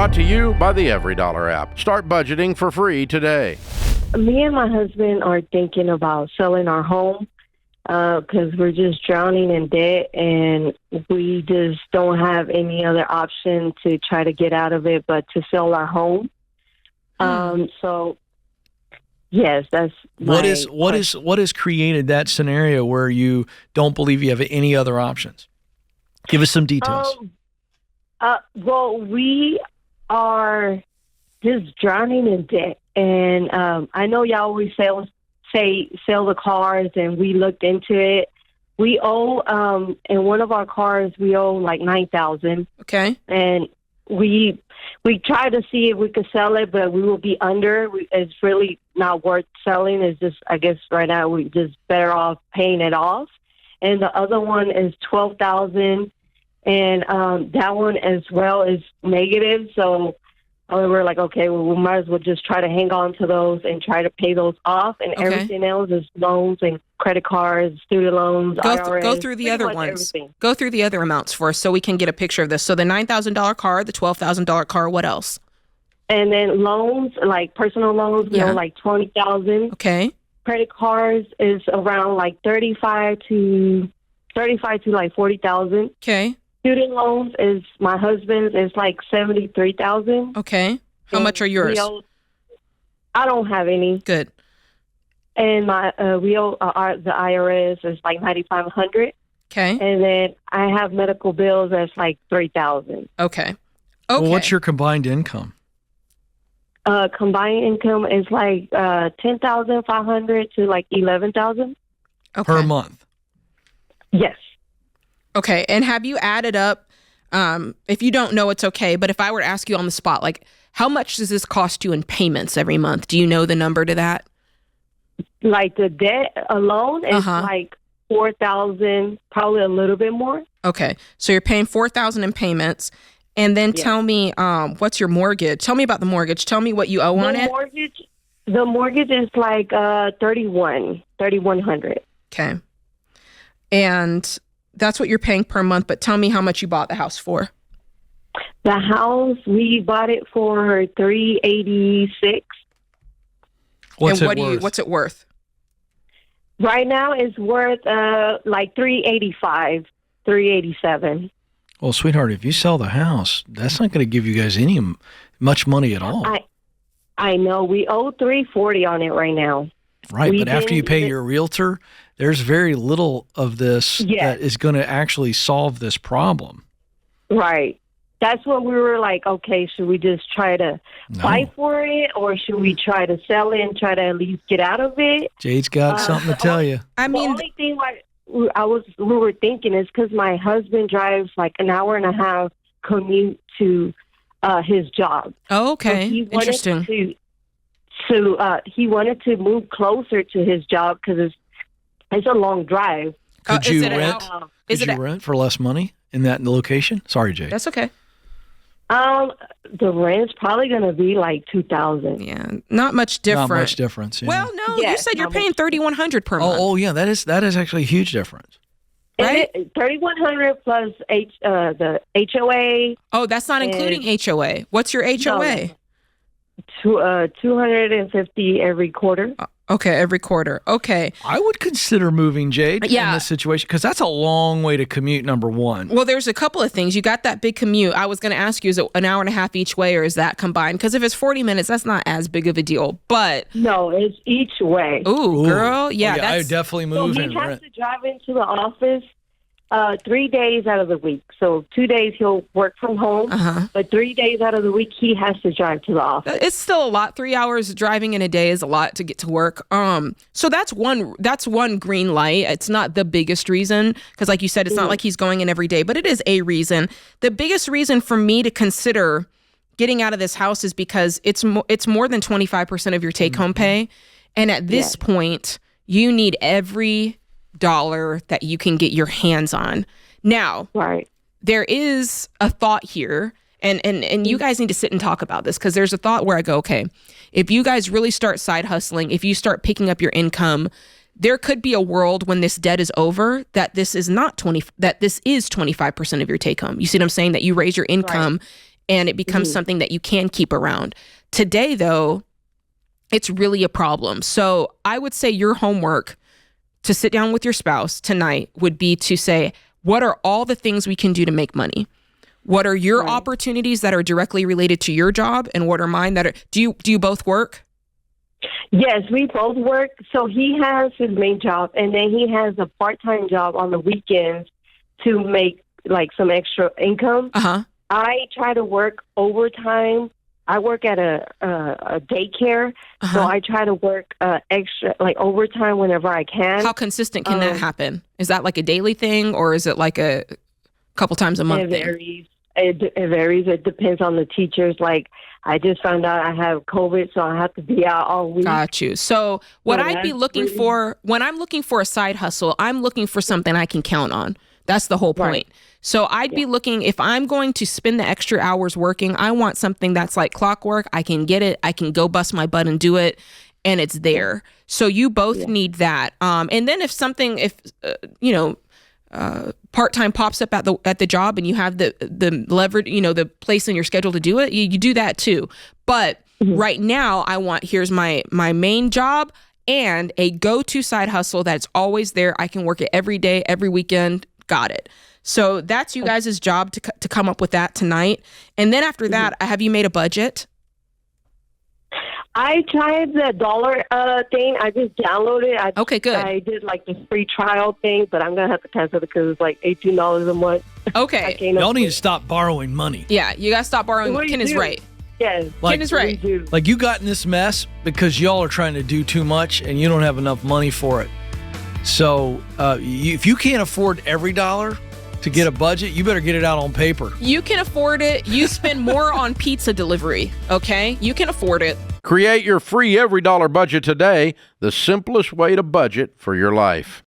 Brought to you by the Every Dollar app. Start budgeting for free today. Me and my husband are thinking about selling our home because we're just drowning in debt and we just don't have any other option to try to get out of it but to sell our home. So, yes, that's what has created that scenario where you don't believe you have any other options? Give us some details. Well, we are just drowning in debt, and I know y'all always sell the cars, and we looked into it. We owe in one of our cars we owe like $9,000. Okay, and we tried to see if we could sell it, but we will be under. It's really not worth selling. It's just, I guess right now we just better off paying it off. And the other one is $12,000. And that one as well is negative. So we're like, okay, well, we might as well just try to hang on to those and try to pay those off. And everything else is loans and credit cards, student loans, IRS. Go through the other ones. Everything. Go through the other amounts for us so we can get a picture of this. So the $9,000 car, the $12,000 car, what else? And then loans, like personal loans, we owe like $20,000. Okay. Credit cards is around like 35 to like 40,000. Okay. Student loans is my husband's is like 73,000. Okay. How much are yours? I don't have any. Good. And we owe the IRS is like 9,500. Okay. And then I have medical bills that's like 3,000. Okay. Well, what's your combined income? Combined income is like 10,500 to like 11,000 per month. Yes. Okay, and have you added up, if you don't know, it's okay, but if I were to ask you on the spot, like, how much does this cost you in payments every month? Do you know the number to that? Like the debt alone is like 4,000, probably a little bit more. Okay, so you're paying 4,000 in payments, and then tell me, what's your mortgage? Tell me about the mortgage. Tell me what you owe on it. The mortgage is like 3,100. Okay, and that's what you're paying per month, but tell me how much you bought the house for. The house, we bought it for $386. What's it worth? Right now it's worth like $385, $387. Well, sweetheart, if you sell the house, that's not going to give you guys much money at all. I know. We owe $340 on it right now. Right, but after you pay your realtor, there's very little of this that is going to actually solve this problem. Right. That's what we were like, okay, should we just try to fight for it, or should we try to sell it and try to at least get out of it? Jade's got something to tell you. I mean, the only thing we were thinking is because my husband drives like an hour and a half commute to his job. Oh, okay. So Interesting. He wanted to move closer to his job because it's a long drive. Could you rent for less money in that location? Sorry, Jay. That's okay. The rent's probably going to be like $2,000. Yeah, not much difference. Not much difference. Yeah. Well, no, you said you're paying $3,100 per month. Oh, yeah, that is actually a huge difference. Right? $3,100 plus the HOA. Oh, that's not including HOA. What's your HOA? $250 every quarter. Okay, every quarter. Okay. I would consider moving, Jade, in this situation, because that's a long way to commute, number one. Well, there's a couple of things. You got that big commute. I was going to ask you, is it an hour and a half each way, or is that combined? Because if it's 40 minutes, that's not as big of a deal. But no, it's each way. Ooh, girl. Yeah, I would definitely move. So he has to drive into the office 3 days out of the week. So 2 days he'll work from home, but 3 days out of the week he has to drive to the office. It's still a lot. 3 hours driving in a day is a lot to get to work. So that's one green light. It's not the biggest reason because, like you said, it's not like he's going in every day, but it is a reason. The biggest reason for me to consider getting out of this house is because it's more than 25% of your take-home pay, and at this point, you need every dollar that you can get your hands on. Now, there is a thought here, and you guys need to sit and talk about this, because there's a thought where I go, okay, if you guys really start side hustling, if you start picking up your income, there could be a world when this debt is over that this is not that this is 25% of your take home. You see what I'm saying? That you raise your income and it becomes something that you can keep around. Today, though, it's really a problem. So I would say your homework to sit down with your spouse tonight would be to say, what are all the things we can do to make money? What are your opportunities that are directly related to your job, and what are mine that are, do you both work? Yes, we both work. So he has his main job, and then he has a part-time job on the weekends to make like some extra income. I try to work overtime. I work at a daycare, so I try to work extra, like overtime whenever I can. How consistent can that happen? Is that like a daily thing, or is it like a couple times a month It thing? varies. It varies. It depends on the teachers. Like, I just found out I have COVID, so I have to be out all week. Got you. So what So I'd be that's looking really- for, when I'm looking for a side hustle, I'm looking for something I can count on. That's the whole point. Right. So I'd be looking, if I'm going to spend the extra hours working, I want something that's like clockwork. I can get it. I can go bust my butt and do it, and it's there. So you both need that. And then if part-time pops up at the job and you have the leverage, the place in your schedule to do it, you do that too. But right now here's my main job and a go-to side hustle that's always there. I can work it every day, every weekend. Got it. So that's you guys' job to come up with that tonight. And then after that, have you made a budget? I tried the dollar thing. I just downloaded it. Okay, good. I did like the free trial thing, but I'm going to have to cancel it because it's like $18 a month. Okay. Y'all need to stop borrowing money. Yeah, you got to stop borrowing. What do you Ken is do? right. Yes. Ken is right. We do. Like, you got in this mess because y'all are trying to do too much and you don't have enough money for it. So if you can't afford every dollar to get a budget, you better get it out on paper. You can afford it. You spend more on pizza delivery, okay? You can afford it. Create your free every dollar budget today, the simplest way to budget for your life.